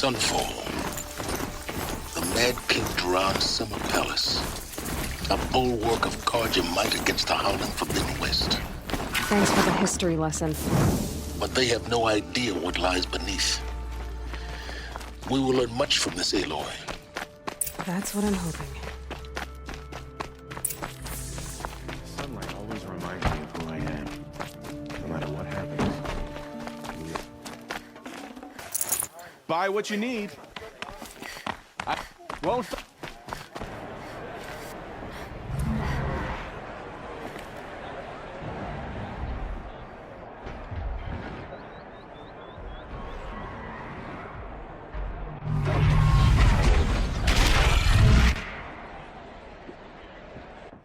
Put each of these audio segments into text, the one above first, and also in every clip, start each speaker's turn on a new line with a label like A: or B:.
A: Sunfall. The Mad King Duran's summer palace. A bulwark of Carja might against the howling Forbidden West.
B: Thanks for the history lesson.
A: But they have no idea what lies beneath. We will learn much from this Aloy.
B: That's what I'm hoping.
C: Sunlight always reminds me of who I am, no matter what happens. Buy what you need. I won't.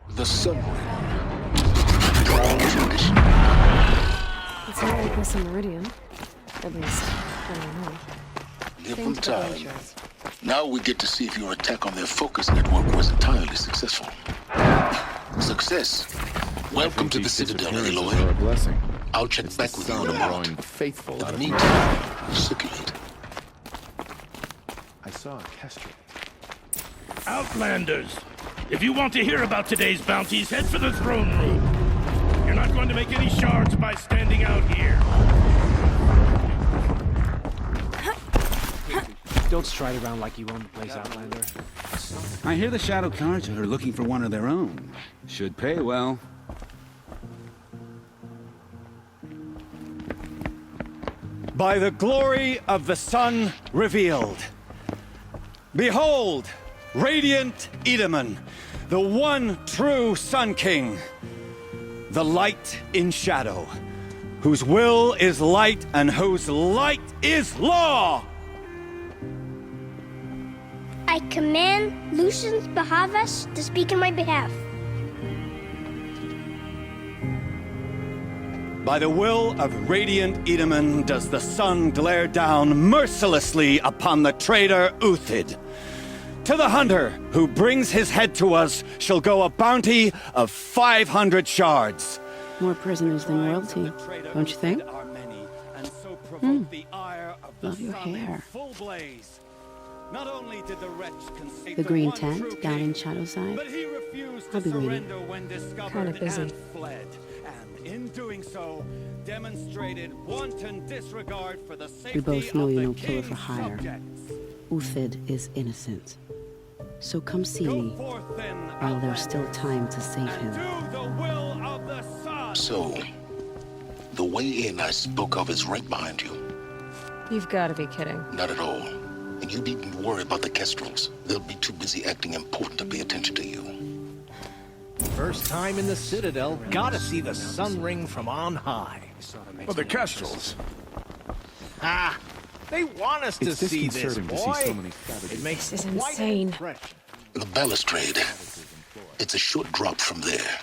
A: The Sun Ring. Duran's tradition.
B: It's not like this in Meridian. At least, I don't know.
A: Give them time. Now we get to see if your attack on their focus network was entirely successful. Success. Welcome to the Citadel, Aloy.
C: A blessing.
A: I'll check back with you in a moment.
C: Faithful.
A: In the meantime, circulate.
C: I saw a kestrel.
D: Outlanders! If you want to hear about today's bounties, head for the throne room. You're not going to make any shards by standing out here.
E: Don't stride around like you own the place, Outlander.
F: I hear the Shadow Carja are looking for one of their own. Should pay well.
G: By the glory of the sun revealed. Behold, radiant Edaman, the one true Sun King. The light in shadow, whose will is light and whose light is law!
H: I command Lucius Bahavas to speak in my behalf.
G: By the will of radiant Edaman does the sun glare down mercilessly upon the traitor Uthid. To the hunter who brings his head to us shall go a bounty of 500 shards.
I: More prisoners than royalty, don't you think? Love your hair.
G: Not only did the wretch conceive
I: The green
G: one
I: tent
G: true
I: down
G: king,
I: in Shadowside.
G: but he refused
I: I'll
G: to
I: be waiting.
G: surrender when discovered
B: Kinda busy.
G: and fled. And in doing so, demonstrated wanton disregard for the safety
I: We both know
G: of
I: you're
G: the
I: no killer for
G: king's
I: hire.
G: subjects.
I: Uthid is innocent. So come see
G: Go
I: me
G: forth then,
I: while there's still time to save
G: and
I: him.
G: do the will of the sun.
A: So, the way in I spoke of is right behind you.
B: You've got to be kidding.
A: Not at all. And you needn't worry about the Kestrels. They'll be too busy acting important to pay attention to you.
E: First time in the Citadel, gotta see the sun ring from on high.
D: Well, the Kestrels.
E: Ah, they want us to
C: It's
E: see this,
C: disconcerting to
E: boy.
C: see so many savages.
E: It makes
B: This is
E: quite an
B: insane.
E: impression.
A: The balustrade. It's a short drop from there.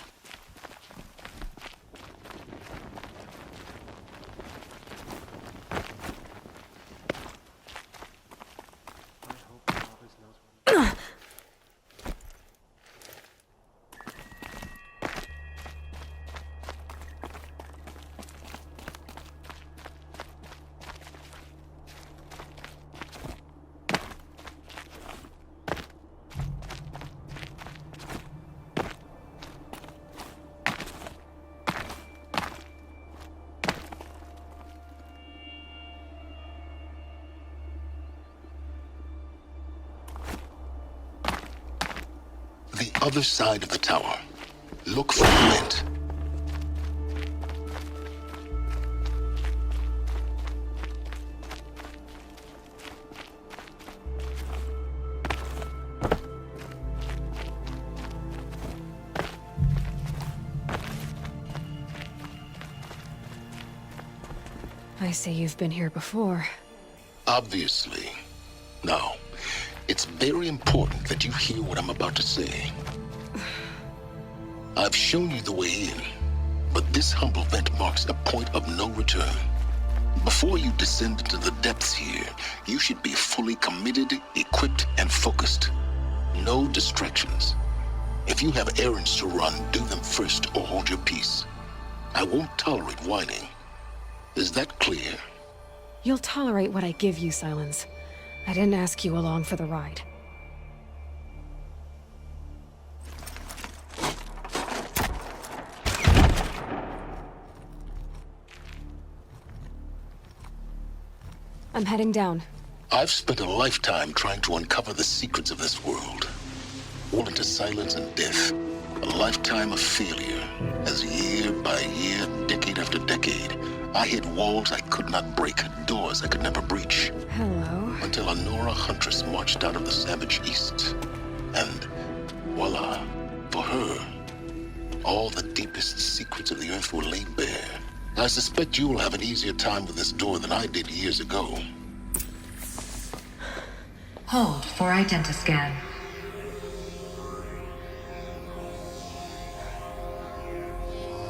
A: The other side of the tower. Look for the vent.
B: I see you've been here before.
A: Obviously. Now, it's very important that you hear what I'm about to say. I've shown you the way in, but this humble vent marks a point of no return. Before you descend into the depths here, you should be fully committed, equipped, and focused. No distractions. If you have errands to run, do them first or hold your peace. I won't tolerate whining. Is that clear?
B: You'll tolerate what I give you, Silence. I didn't ask you along for the ride. I'm heading down.
A: I've spent a lifetime trying to uncover the secrets of this world. All into silence and death. A lifetime of failure. As year by year, decade after decade, I hit walls I could not break, doors I could never breach.
B: Hello.
A: Until a Nora huntress marched out of the savage east. And voila, for her, all the deepest secrets of the earth were laid bare. I suspect you will have an easier time with this door than I did years ago.
J: Hold for identiscan.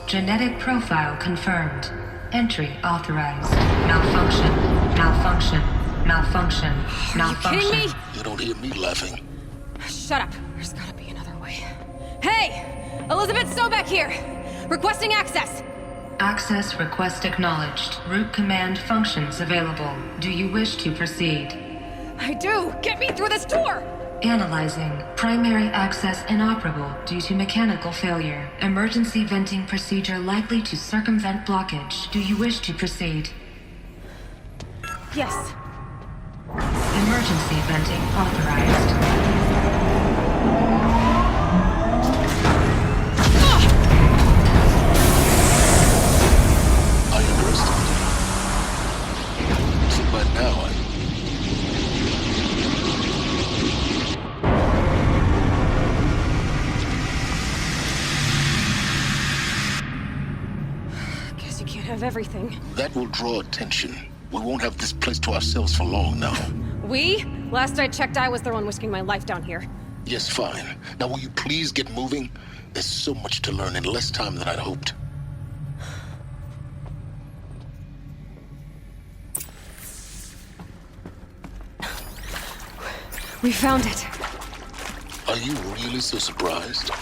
J: Genetic profile confirmed. Entry authorized. Malfunction. Malfunction. Malfunction. Malfunction.
B: Are you kidding me?
A: You don't hear me laughing.
B: Shut up. There's gotta be another way. Hey! Elizabeth Sobeck here! Requesting access!
J: Access request acknowledged. Root command functions available. Do you wish to proceed?
B: I do! Get me through this door!
J: Analyzing. Primary access inoperable due to mechanical failure. Emergency venting procedure likely to circumvent blockage. Do you wish to proceed?
B: Yes.
J: Emergency venting authorized.
A: I underestimated. So by now
B: Guess you can't have everything.
A: that will draw attention. We won't have this place to ourselves for long now.
B: We? Last I checked, I was the one risking my life down here.
A: Yes, fine. Now will you please get moving? There's so much to learn in less time than I'd hoped.
B: We found it.
A: Are you really so surprised?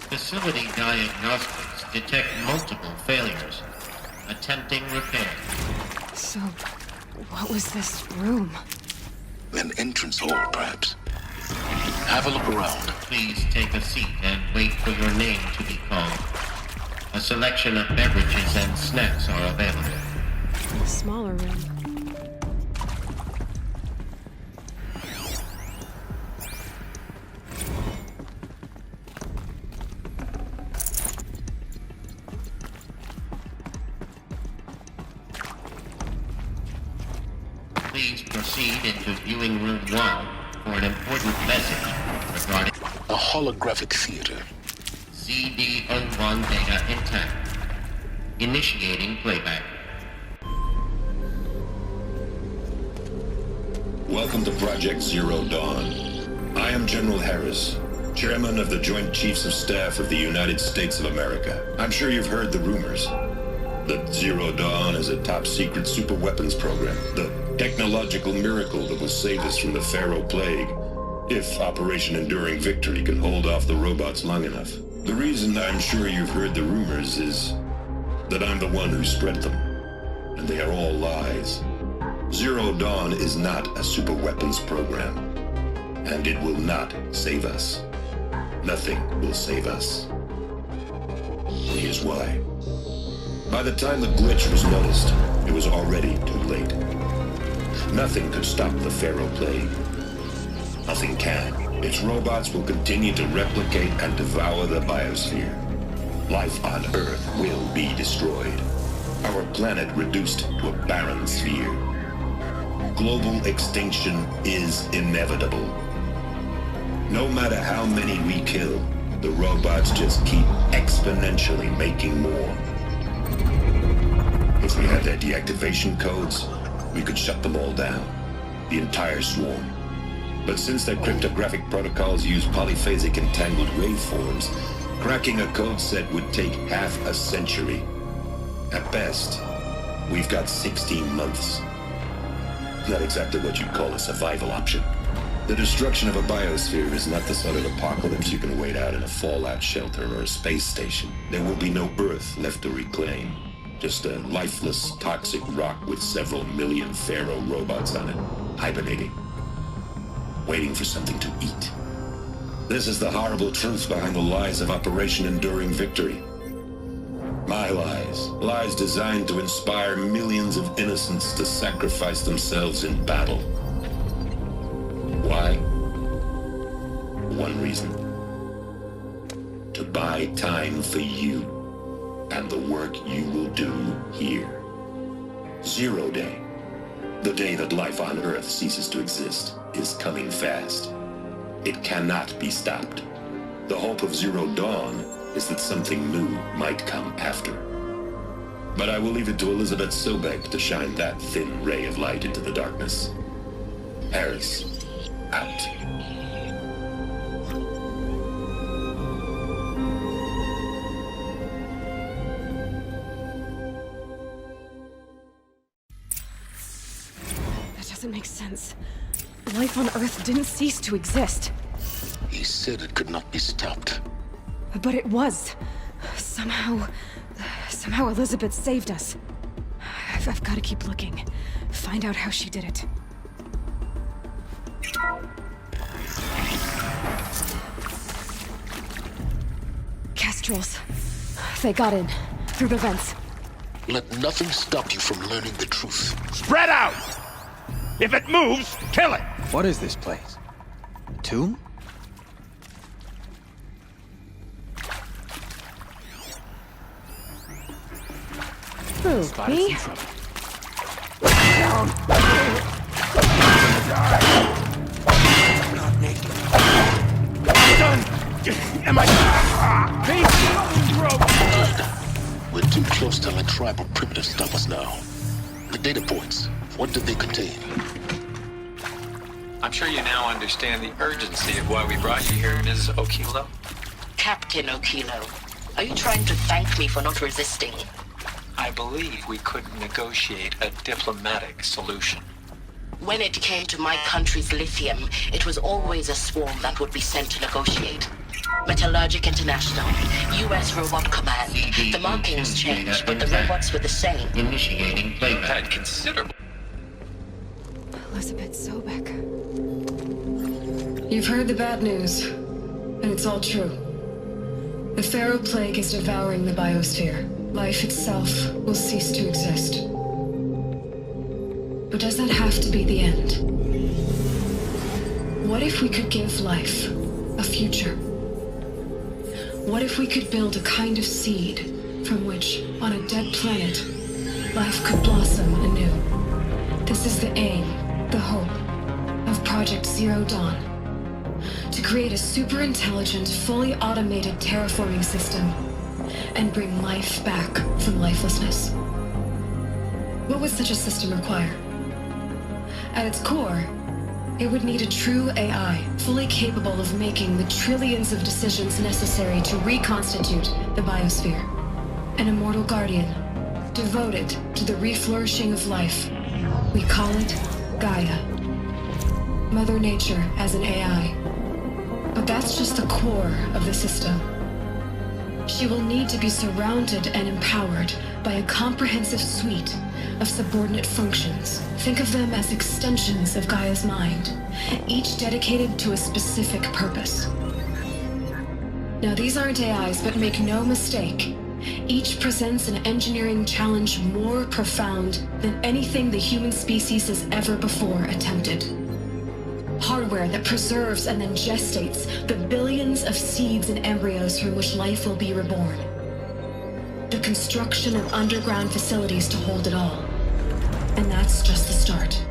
K: Facility diagnostics detect multiple failures. Attempting repair.
B: So, what was this room?
A: An entrance hall, perhaps. Have a look around.
K: Please take a seat and wait for your name to be called. A selection of beverages and snacks are available.
B: A smaller room.
K: Please proceed into viewing room 1 for an important message regarding
A: A holographic theater.
K: CD01 data intact. Initiating playback.
L: Welcome to Project Zero Dawn. I am General Harris, Chairman of the Joint Chiefs of Staff of the United States of America. I'm sure you've heard the rumors. That Zero Dawn is a top-secret superweapons program. The technological miracle that will save us from the Pharaoh Plague, if Operation Enduring Victory can hold off the robots long enough. The reason I'm sure you've heard the rumors is that I'm the one who spread them. And they are all lies. Zero Dawn is not a superweapons program. And it will not save us. Nothing will save us. Here's why. By the time the glitch was noticed, it was already too late. Nothing could stop the Pharaoh Plague. Nothing can. Its robots will continue to replicate and devour the biosphere. Life on Earth will be destroyed. Our planet reduced to a barren sphere. Global extinction is inevitable. No matter how many we kill, the robots just keep exponentially making more. If we had their deactivation codes, we could shut them all down. The entire swarm. But since their cryptographic protocols use polyphasic entangled waveforms, cracking a code set would take half a century. At best, we've got 16 months. Not exactly what you'd call a survival option. The destruction of a biosphere is not the sort of apocalypse you can wait out in a fallout shelter or a space station. There will be no Earth left to reclaim. Just a lifeless, toxic rock with several million Pharaoh robots on it, hibernating. waiting for something to eat. This is the horrible truth behind the lies of Operation Enduring Victory. My lies. Lies designed to inspire millions of innocents to sacrifice themselves in battle. Why? One reason. To buy time for you and the work you will do here. 0 Day. The day that life on Earth ceases to exist is coming fast. It cannot be stopped. The hope of Zero Dawn is that something new might come after. But I will leave it to Elizabeth Sobek to shine that thin ray of light into the darkness. Harris, out.
B: That doesn't make sense. Life on Earth didn't cease to exist.
A: He said it could not be stopped.
B: But it was. Somehow Elizabeth saved us. I've got to keep looking. Find out how she did it. Kestrels. They got in. Through the vents.
A: Let nothing stop you from learning the truth.
D: Spread out! If it moves, kill it!
E: What is this place? A tomb?
B: Who, me?
D: Am I...
A: We're too close to let tribal primitives stop us now. The data points, what did they contain?
M: I'm sure you now understand the urgency of why we brought you here, Ms. Okilo.
N: Captain Okilo, are you trying to thank me for not resisting?
M: I believe we could negotiate a diplomatic solution.
N: When it came to my country's lithium, it was always a swarm that would be sent to negotiate. Metallurgic International, U.S. Robot Command. The markings changed, but the robots were the same.
K: Initiating playback.
M: Had considerable...
B: Elizabeth Sobek.
J: You've heard the bad news, and it's all true. The Pharaoh Plague is devouring the biosphere. Life itself will cease to exist. But does that have to be the end? What if we could give life a future? What if we could build a kind of seed from which, on a dead planet, life could blossom anew? This is the aim, the hope, of Project Zero Dawn. To create a super-intelligent, fully automated terraforming system and bring life back from lifelessness. What would such a system require? At its core, it would need a true AI, fully capable of making the trillions of decisions necessary to reconstitute the biosphere. An immortal guardian, devoted to the reflourishing of life. We call it Gaia. Mother Nature as an AI. But that's just the core of the system. She will need to be surrounded and empowered by a comprehensive suite of subordinate functions. Think of them as extensions of Gaia's mind, each dedicated to a specific purpose. Now, these aren't AIs, but make no mistake, each presents an engineering challenge more profound than anything the human species has ever before attempted. Hardware that preserves and then gestates the billions of seeds and embryos from which life will be reborn. The construction of underground facilities to hold it all. And that's just the start.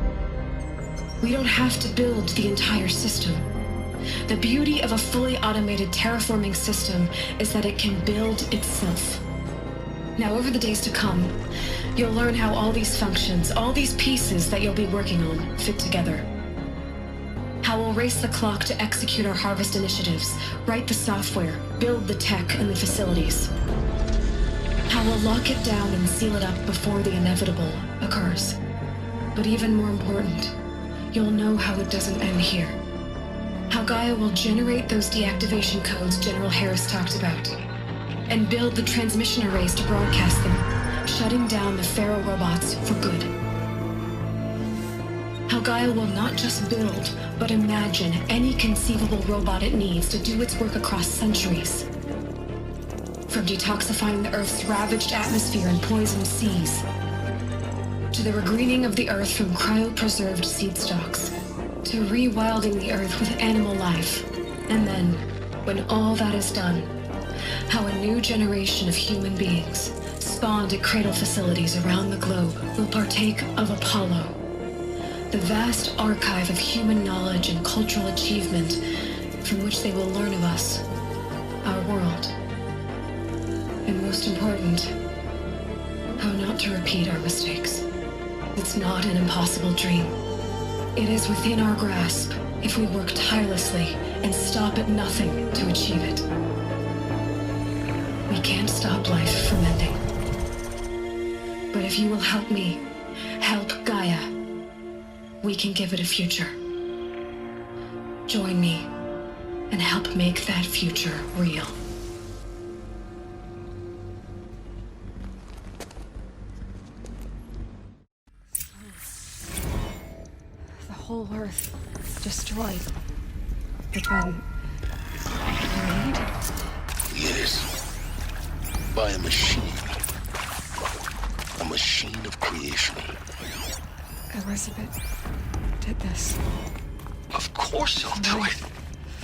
J: We don't have to build the entire system. The beauty of a fully automated terraforming system is that it can build itself. Now, over the days to come, you'll learn how all these functions, all these pieces that you'll be working on, fit together. How we'll race the clock to execute our harvest initiatives, write the software, build the tech and the facilities. How we'll lock it down and seal it up before the inevitable occurs. But even more important, you'll know how it doesn't end here. How Gaia will generate those deactivation codes General Harris talked about, and build the transmission arrays to broadcast them, shutting down the Pharaoh robots for good. How Gaia will not just build, but imagine any conceivable robot it needs to do its work across centuries. From detoxifying the Earth's ravaged atmosphere and poisoned seas, to the regreening of the Earth from cryopreserved seed stocks, to rewilding the Earth with animal life. And then, when all that is done, how a new generation of human beings, spawned at cradle facilities around the globe, will partake of Apollo, the vast archive of human knowledge and cultural achievement from which they will learn of us, our world. And most important, how not to repeat our mistakes. It's not an impossible dream. It is within our grasp if we work tirelessly and stop at nothing to achieve it. We can't stop life from ending. But if you will help me, help Gaia, we can give it a future. Join me and help make that future real.
B: The whole Earth destroyed. But then... made?
A: Yes. By a machine. A machine of creation.
B: Elizabeth did this.
M: Of course I'll do it.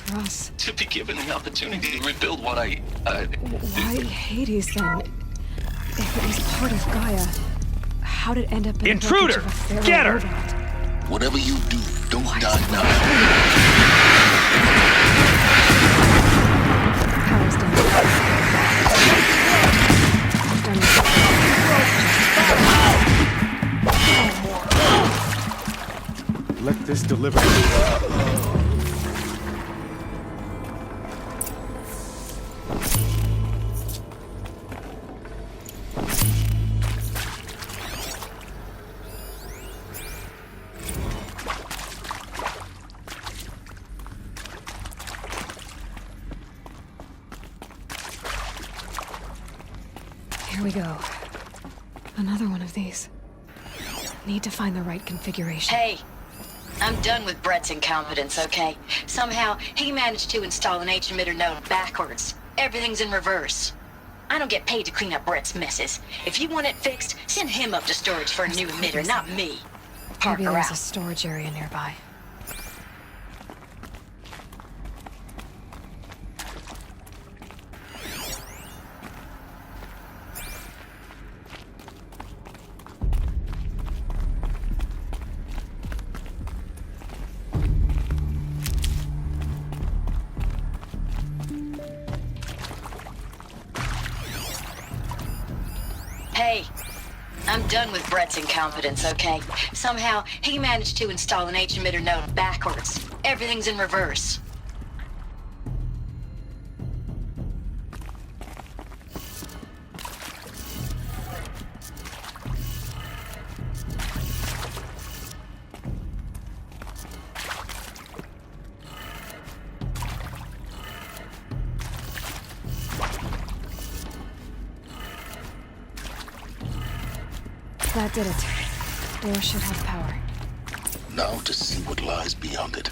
B: For us.
M: To be given the opportunity to rebuild what I...
B: Why Hades, then? If it was part of Gaia, how did it end up in
D: Intruder!
B: the wreckage of a feral
D: Get her!
B: robot?
A: Whatever you do, don't die now.
B: Power's down.
C: Let this deliver.
B: Here we go. Another one of these. Need to find the right configuration.
N: Hey, I'm done with Brett's incompetence, okay? Somehow, he managed to install an H-emitter node backwards. Everything's in reverse. I don't get paid to clean up Brett's messes. If you want it fixed, send him up to storage for a new emitter, not me. Park
B: Maybe
N: her
B: there's
N: out.
B: a storage area nearby.
N: Hey, I'm done with Brett's incompetence, okay? Somehow, he managed to install an H-emitter node backwards. Everything's in reverse.
B: That did it. Door should have power.
A: Now to see what lies beyond it.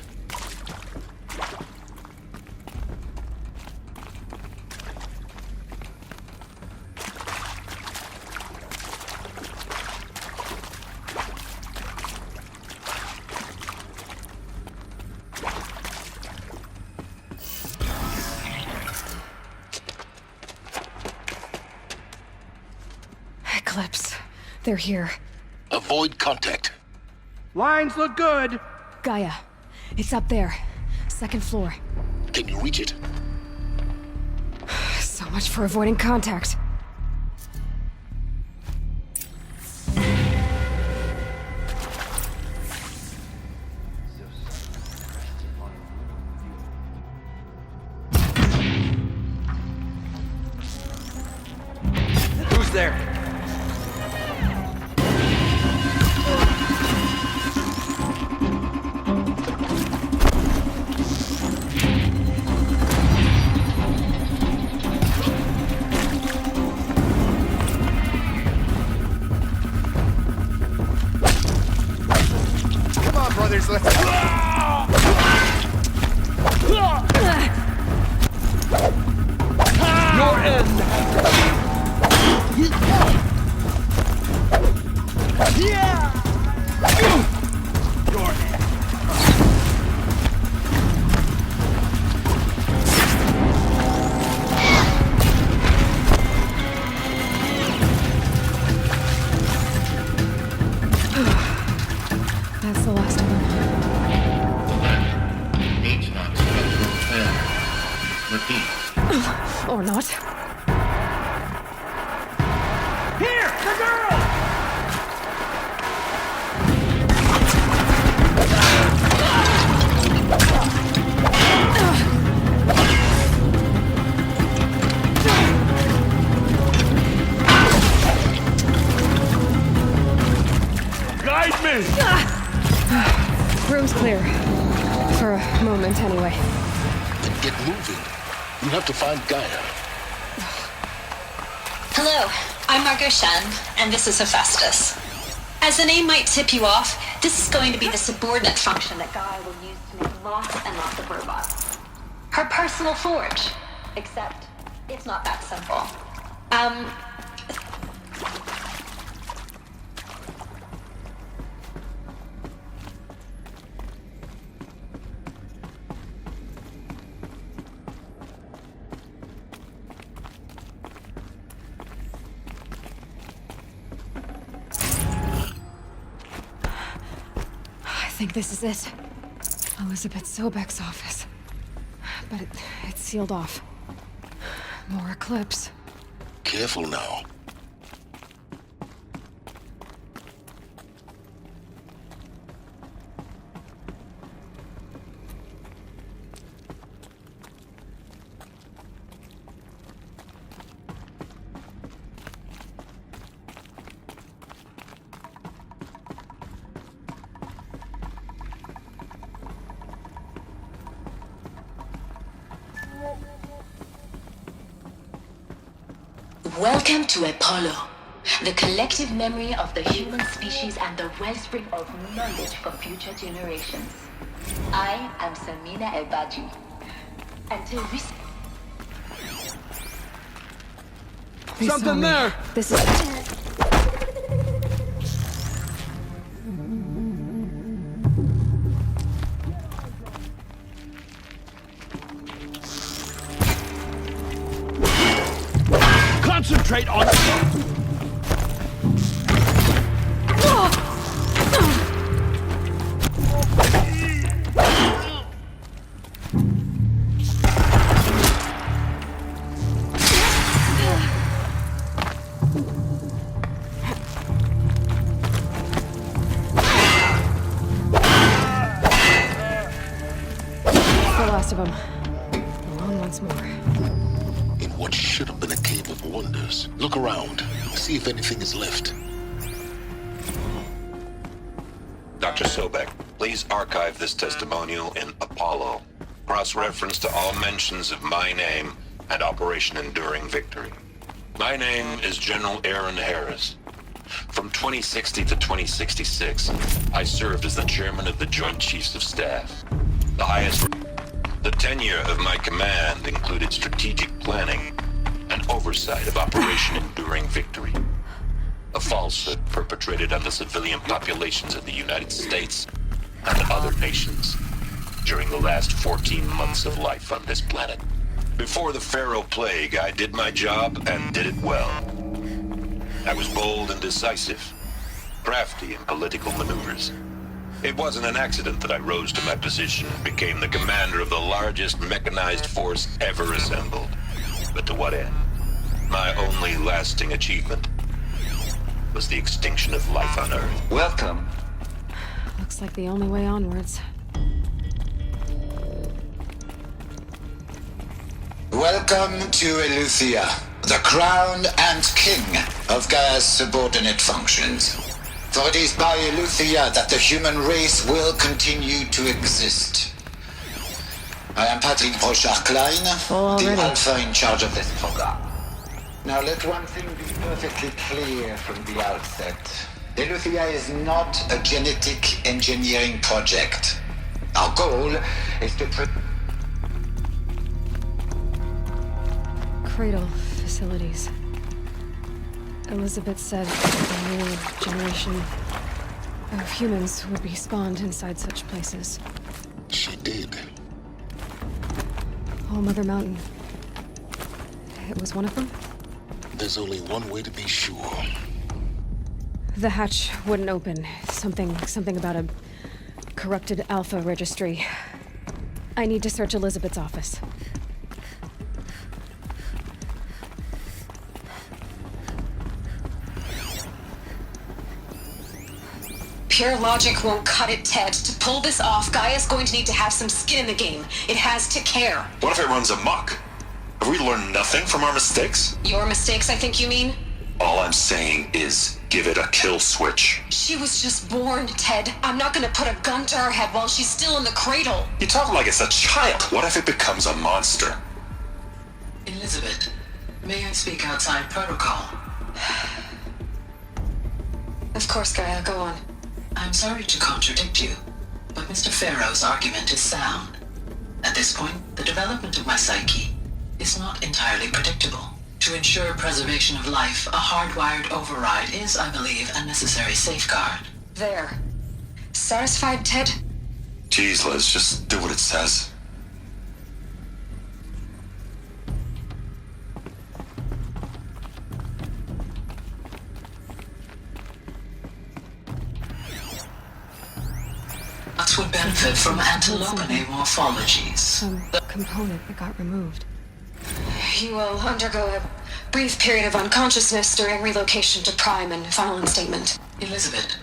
B: Eclipse. They're here.
A: Avoid contact.
D: Lines look good.
B: Gaia. It's up there. Second floor.
A: Can you reach it?
B: So much for avoiding contact.
E: Who's there? Come on, bro.
K: Repeat.
B: Or not.
E: Here! The girl!
D: Guide me!
B: Room's clear. For a moment, anyway.
A: Then get moving. You have to find Gaia.
O: Hello, I'm Margot Shen, and this is Hephaestus. As the name might tip you off, this is going to be the subordinate function that Gaia will use to make lots and lots of robots. Her personal forge. Except, it's not that simple.
B: I think this is it. Elizabeth Sobek's office. But it's sealed off. More eclipse.
A: Careful now.
N: Welcome to Apollo, the collective memory of the human species and the wellspring of knowledge for future generations. I am Samina El-Baji. Until recently...
B: They saw
E: Something
B: me.
E: there!
B: This is...
E: Concentrate on...
B: the last of them. Alone once more.
A: In what should have been a cave of wonders. Look around. See if anything is left.
L: Dr. Sobek, please archive this testimonial in Apollo. Cross-reference to all mentions of my name and Operation Enduring Victory. My name is General Aaron Harris. From 2060 to 2066, I served as the chairman of the Joint Chiefs of Staff. The highest... The tenure of my command included strategic planning and oversight of Operation Enduring Victory. A falsehood perpetrated on the civilian populations of the United States and other nations during the last 14 months of life on this planet. Before the Pharaoh Plague, I did my job and did it well. I was bold and decisive, crafty in political maneuvers. It wasn't an accident that I rose to my position and became the commander of the largest mechanized force ever assembled. But to what end? My only lasting achievement was the extinction of life on Earth.
M: Welcome.
B: Looks like the only way onwards.
P: Welcome to Eleuthia, the crown and king of Gaia's subordinate functions. For it is by Eleuthia that the human race will continue to exist. I am Patrick Brochard-Klein, the Alpha in charge of this program. Now let one thing be perfectly clear from the outset. Eleuthia is not a genetic engineering project. Our goal is to
B: Cradle facilities. Elizabeth said a new generation of humans would be spawned inside such places.
A: She did.
B: All Mother Mountain. It was one of them?
A: There's only one way to be sure.
B: The hatch wouldn't open. Something about a corrupted Alpha registry. I need to search Elizabeth's office.
O: Pure logic won't cut it, Ted. To pull this off, Gaia's going to need to have some skin in the game. It has to care.
L: What if it runs amok? Have we learned nothing from our mistakes?
O: Your mistakes, I think you mean?
L: All I'm saying is, give it a kill switch.
O: She was just born, Ted. I'm not gonna put a gun to her head while she's still in the cradle.
L: You talk like it's a child. What if it becomes a monster?
N: Elizabeth, may I speak outside protocol?
O: Of course, Gaia, go on.
N: I'm sorry to contradict you, but Mr. Farrow's argument is sound. At this point, the development of my psyche is not entirely predictable. To ensure preservation of life, a hardwired override is, I believe, a necessary safeguard.
O: There. Satisfied, Ted?
L: Jeez, Liz, just do what it says.
N: Us would benefit from antilopine morphologies.
B: Some component that got removed.
O: You will undergo a brief period of unconsciousness during relocation to Prime and final instatement.
N: Elizabeth,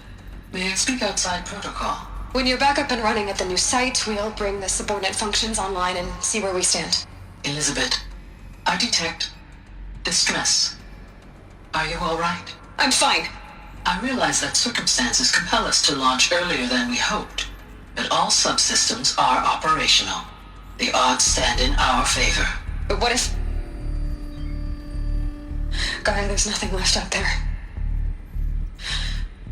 N: may I speak outside protocol?
O: When you're back up and running at the new site, we'll bring the subordinate functions online and see where we stand.
N: Elizabeth, I detect distress. Are you all right?
O: I'm fine.
N: I realize that circumstances compel us to launch earlier than we hoped, but all subsystems are operational. The odds stand in our favor.
O: But what if... Gaia, there's nothing left out there.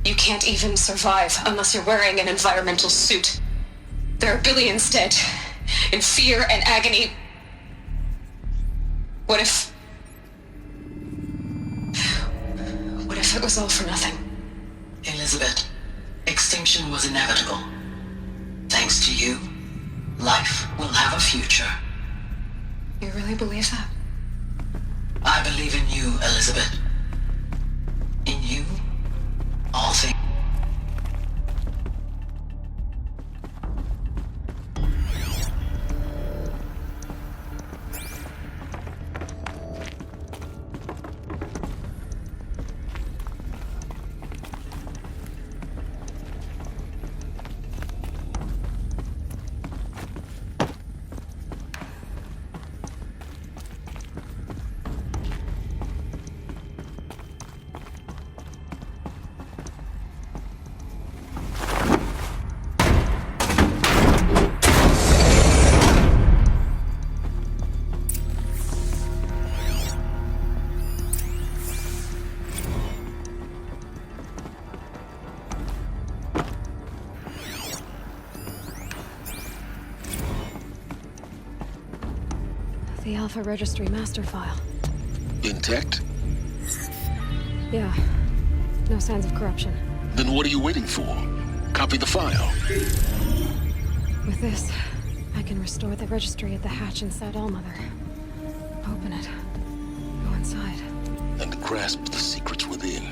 O: You can't even survive unless you're wearing an environmental suit. There are billions dead, in fear and agony. What if it was all for nothing?
N: Elizabeth, extinction was inevitable. Thanks to you, life will have a future.
O: You really believe that?
N: I believe in you, Elizabeth. In you, all things.
B: The Alpha Registry master file.
A: Intact?
B: Yeah. No signs of corruption.
A: Then what are you waiting for? Copy the file.
B: With this, I can restore the registry at the hatch inside Allmother. Open it. Go inside.
A: And grasp the secrets within.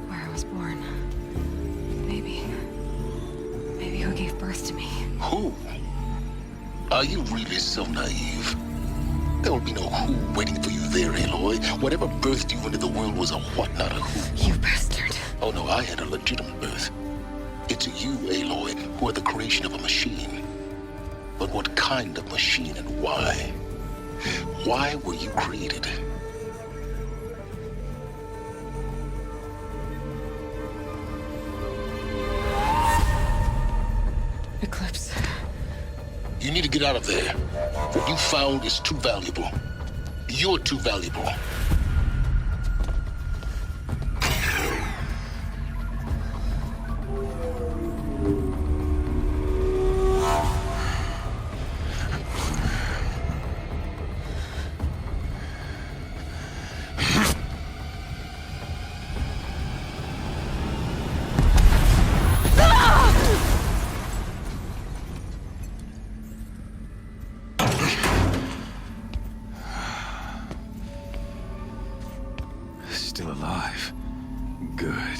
B: Where I was born. Maybe who gave birth to me.
A: Who? Are you really so naive? There will be no who waiting for you there, Aloy. Whatever birthed you into the world was a what, not a who.
B: You bastard.
A: Oh no, I had a legitimate birth. It's you, Aloy, who are the creation of a machine. But what kind of machine and why? Why were you created?
B: Eclipse.
A: You need to get out of there. What you found is too valuable. You're too valuable.
F: Still alive. Good.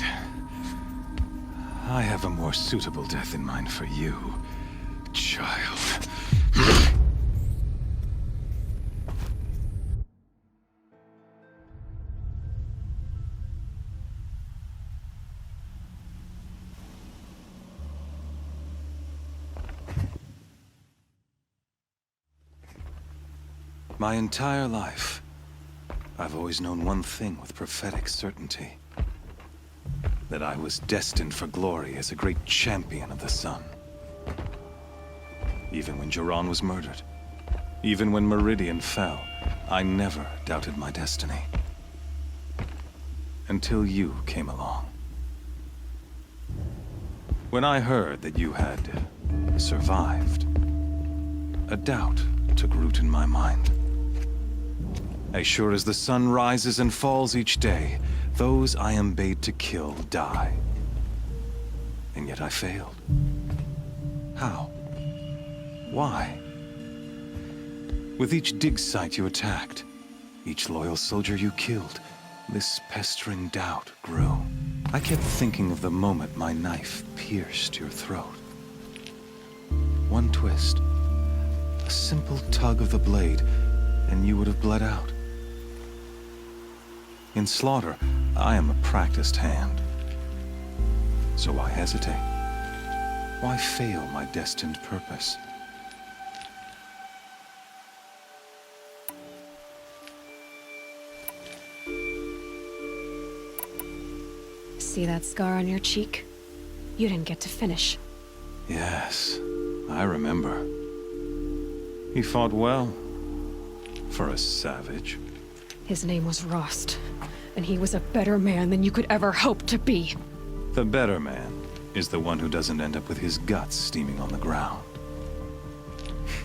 F: I have a more suitable death in mind for you, child.
Q: My entire life, I've always known one thing with prophetic certainty. That I was destined for glory as a great champion of the sun. Even when Jiran was murdered, even when Meridian fell, I never doubted my destiny. Until you came along. When I heard that you had survived, a doubt took root in my mind. As sure as the sun rises and falls each day, those I am bade to kill die. And yet I failed. How? Why? With each dig site you attacked, each loyal soldier you killed, this pestering doubt grew. I kept thinking of the moment my knife pierced your throat. One twist, a simple tug of the blade, and you would have bled out. In slaughter, I am a practiced hand. So why hesitate? Why fail my destined purpose?
B: See that scar on your cheek? You didn't get to finish.
Q: Yes, I remember. He fought well. For a savage.
B: His name was Rost, and he was a better man than you could ever hope to be.
Q: The better man is the one who doesn't end up with his guts steaming on the ground.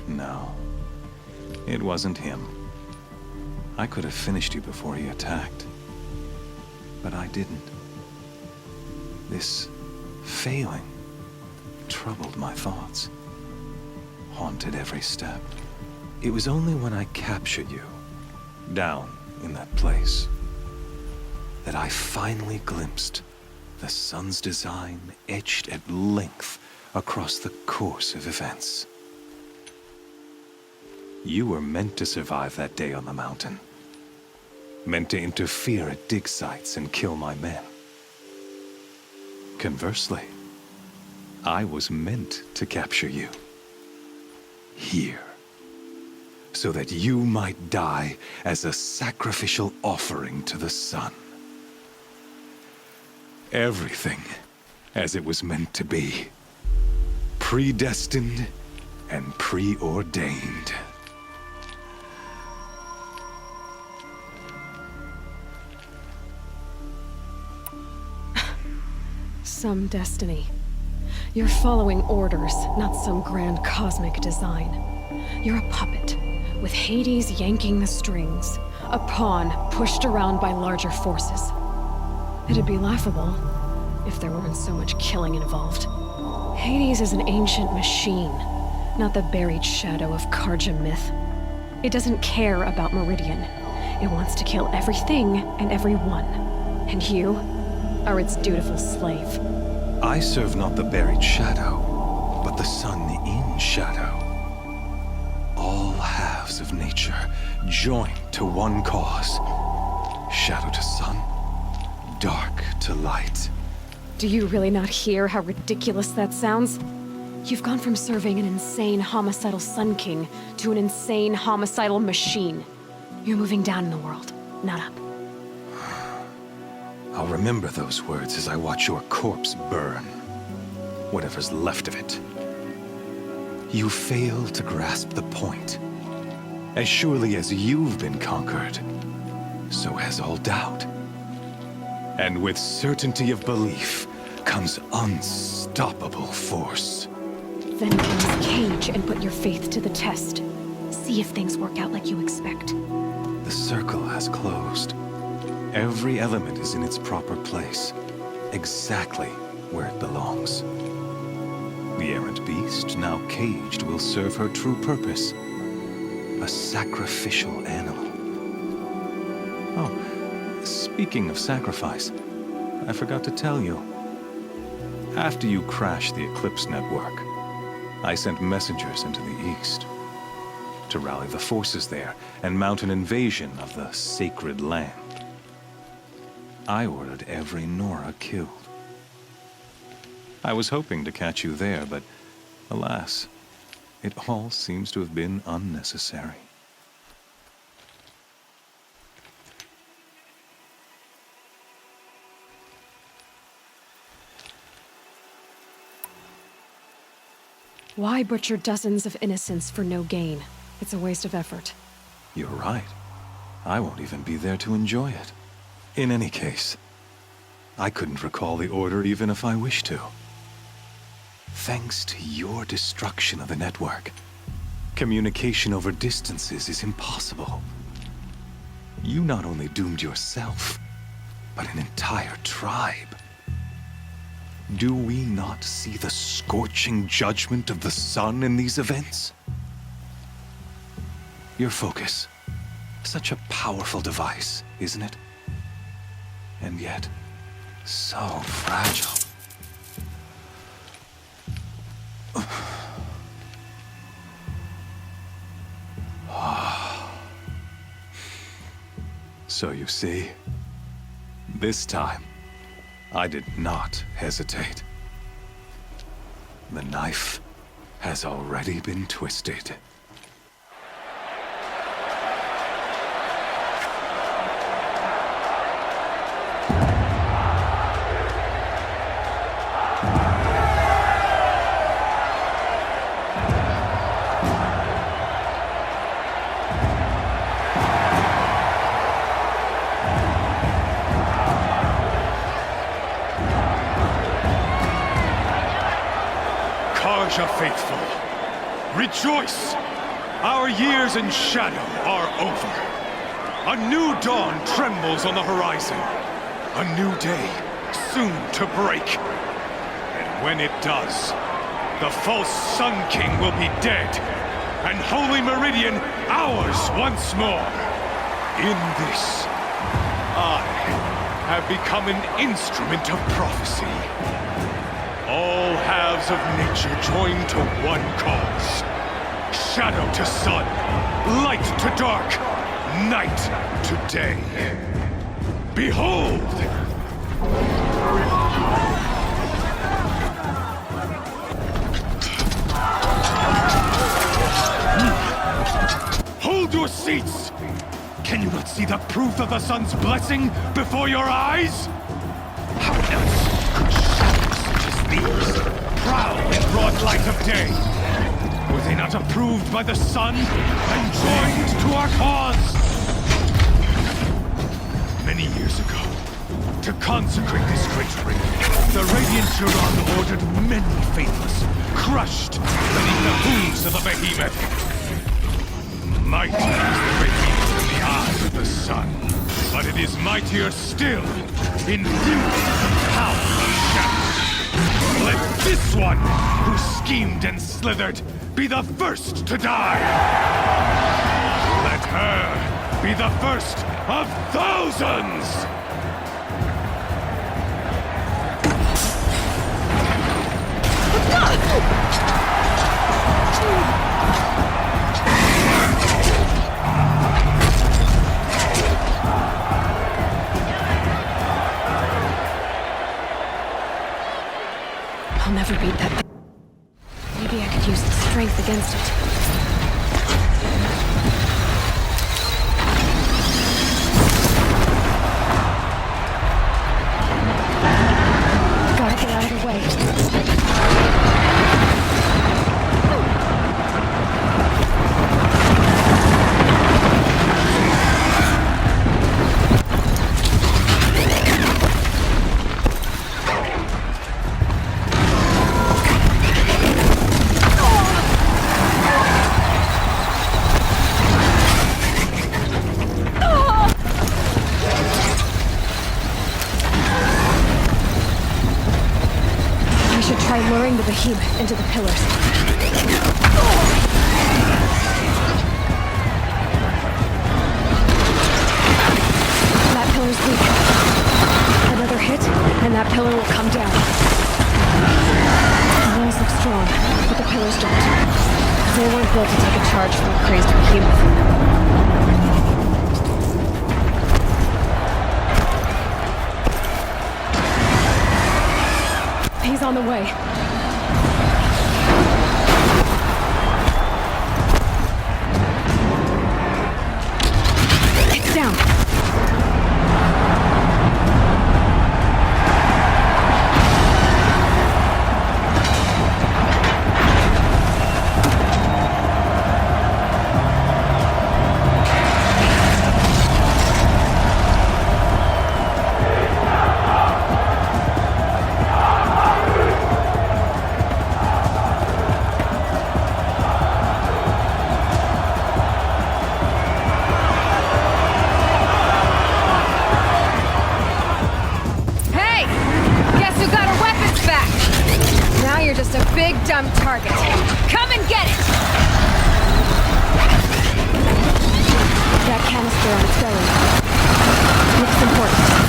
Q: No, it wasn't him. I could have finished you before he attacked. But I didn't. This failing troubled my thoughts, haunted every step. It was only when I captured you, down in that place, that I finally glimpsed the sun's design etched at length across the course of events. You were meant to survive that day on the mountain. Meant to interfere at dig sites and kill my men. Conversely, I was meant to capture you. Here. So that you might die as a sacrificial offering to the sun. Everything as it was meant to be. Predestined and preordained.
B: Some destiny. You're following orders, not some grand cosmic design. You're a puppet, with Hades yanking the strings, a pawn pushed around by larger forces. It'd be laughable if there weren't so much killing involved. Hades is an ancient machine, not the buried shadow of Karja myth. It doesn't care about Meridian. It wants to kill everything and everyone. And you are its dutiful slave.
Q: I serve not the buried shadow, but the sun in shadow. All halves of nature joined to one cause. Shadow to sun, dark to light.
B: Do you really not hear how ridiculous that sounds? You've gone from serving an insane homicidal Sun King to an insane homicidal machine. You're moving down in the world, not up.
Q: I'll remember those words as I watch your corpse burn. Whatever's left of it. You fail to grasp the point. As surely as you've been conquered, so has all doubt. And with certainty of belief comes unstoppable force.
B: Then cleanse Cage and put your faith to the test. See if things work out like you expect.
Q: The circle has closed. Every element is in its proper place, exactly where it belongs. The errant beast, now caged, will serve her true purpose. A sacrificial animal. Oh, speaking of sacrifice, I forgot to tell you. After you crashed the Eclipse network, I sent messengers into the east to rally the forces there and mount an invasion of the sacred land. I ordered every Nora killed. I was hoping to catch you there, but alas, it all seems to have been unnecessary.
B: Why butcher dozens of innocents for no gain? It's a waste of effort.
Q: You're right. I won't even be there to enjoy it. In any case, I couldn't recall the order even if I wished to. Thanks to your destruction of the network, communication over distances is impossible. You not only doomed yourself, but an entire tribe. Do we not see the scorching judgment of the sun in these events? Your focus. Such a powerful device, isn't it? And yet, so fragile. So you see, this time, I did not hesitate. The knife has already been twisted.
R: Faithful, rejoice! Our years in shadow are over. A new dawn trembles on the horizon. A new day soon to break. And when it does, the false Sun King will be dead, and Holy Meridian ours once more. In this, I have become an instrument of prophecy. All halves of nature join to one cause. Shadow to sun, light to dark, night to day. Behold! Hold your seats! Can you not see the proof of the sun's blessing before your eyes? How else could shadows such as these prowl in broad light of day? Were they not approved by the sun and joined to our cause? Many years ago, to consecrate this great ring, the Radiant Turon ordered many faithless, crushed beneath the hooves of the behemoth. Mighty is the Radiant in the eye of the sun, but it is mightier still in fury and power of shadow. Let this one, who schemed and slithered, be the first to die! Let her be the first of thousands!
B: I'll never beat that thing. Maybe I could use its strength against it. Gotta get out of the way. Try luring the behemoth into the pillars. That pillar's weak. Another hit, and that pillar will come down. The walls look strong, but the pillars don't. They weren't built to take a charge from a crazed behemoth. He's on the way. It's down. just a big dumb target. Come and get it! That canister on its belly. Looks important.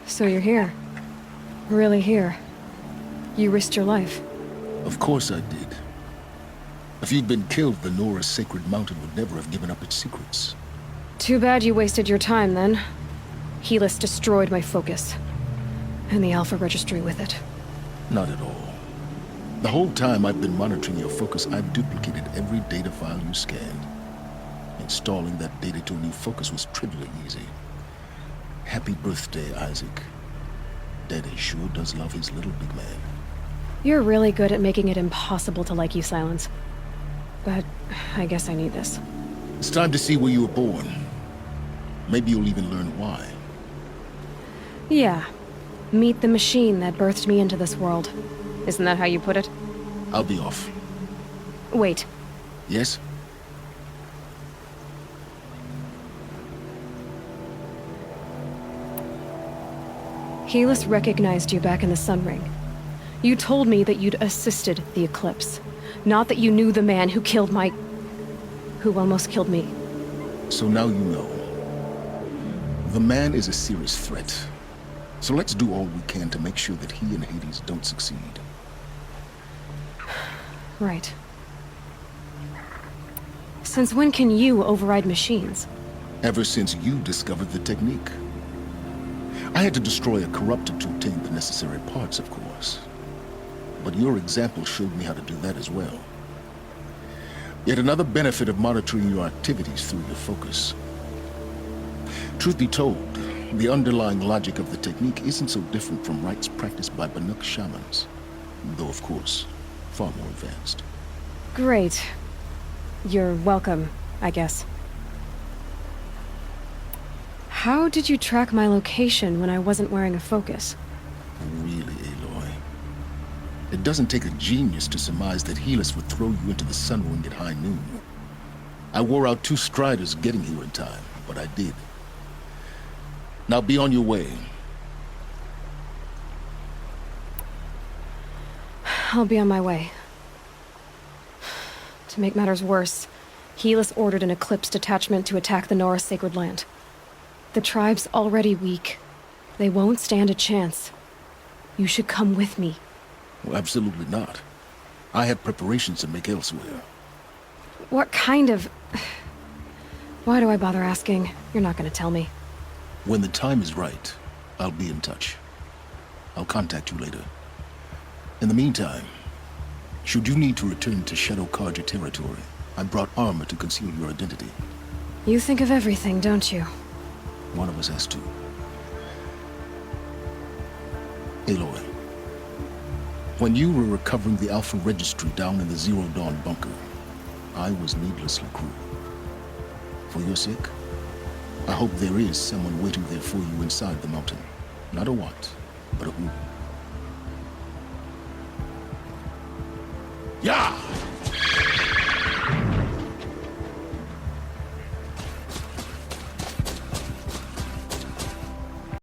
B: So you're here. Really here. You risked your life.
A: Of course I did. If you'd been killed, the Nora's sacred mountain would never have given up its secrets.
B: Too bad you wasted your time, then. Helis destroyed my focus. And the Alpha Registry with it.
A: Not at all. The whole time I've been monitoring your focus, I've duplicated every data file you scanned. Installing that data to a new focus was trivially easy. Happy birthday, Isaac. Daddy sure does love his little big man.
B: You're really good at making it impossible to like you, Silence. But I guess I need this.
A: It's time to see where you were born. Maybe you'll even learn why.
B: Yeah. Meet the machine that birthed me into this world. Isn't that how you put it?
A: I'll be off.
B: Wait.
A: Yes?
B: Helis recognized you back in the Sun Ring. You told me that you'd assisted the Eclipse. Not that you knew the man who killed who almost killed me.
A: So now you know. The man is a serious threat. So let's do all we can to make sure that he and Hades don't succeed.
B: Right. Since when can you override machines?
A: Ever since you discovered the technique. I had to destroy a corruptor to obtain the necessary parts, of course. But your example showed me how to do that as well. Yet another benefit of monitoring your activities through your focus. Truth be told, the underlying logic of the technique isn't so different from rites practiced by Banuk shamans. Though, of course, far more advanced.
B: Great. You're welcome, I guess. How did you track my location when I wasn't wearing a focus?
A: Really, Aloy? It doesn't take a genius to surmise that Helis would throw you into the Sun Ring at high noon. I wore out 2 striders getting here in time, but I did. Now be on your way.
B: I'll be on my way. To make matters worse, Helis ordered an Eclipse detachment to attack the Nora Sacred Land. The tribe's already weak. They won't stand a chance. You should come with me.
A: Well, absolutely not. I have preparations to make elsewhere.
B: What kind of... Why do I bother asking? You're not gonna tell me.
A: When the time is right, I'll be in touch. I'll contact you later. In the meantime, should you need to return to Shadow Karja territory, I brought armor to conceal your identity.
B: You think of everything, don't you?
A: One of us has to. Aloy, when you were recovering the Alpha Registry down in the Zero Dawn bunker, I was needlessly cruel. For your sake, I hope there is someone waiting there for you inside the mountain. Not a what, but a who. Yeah!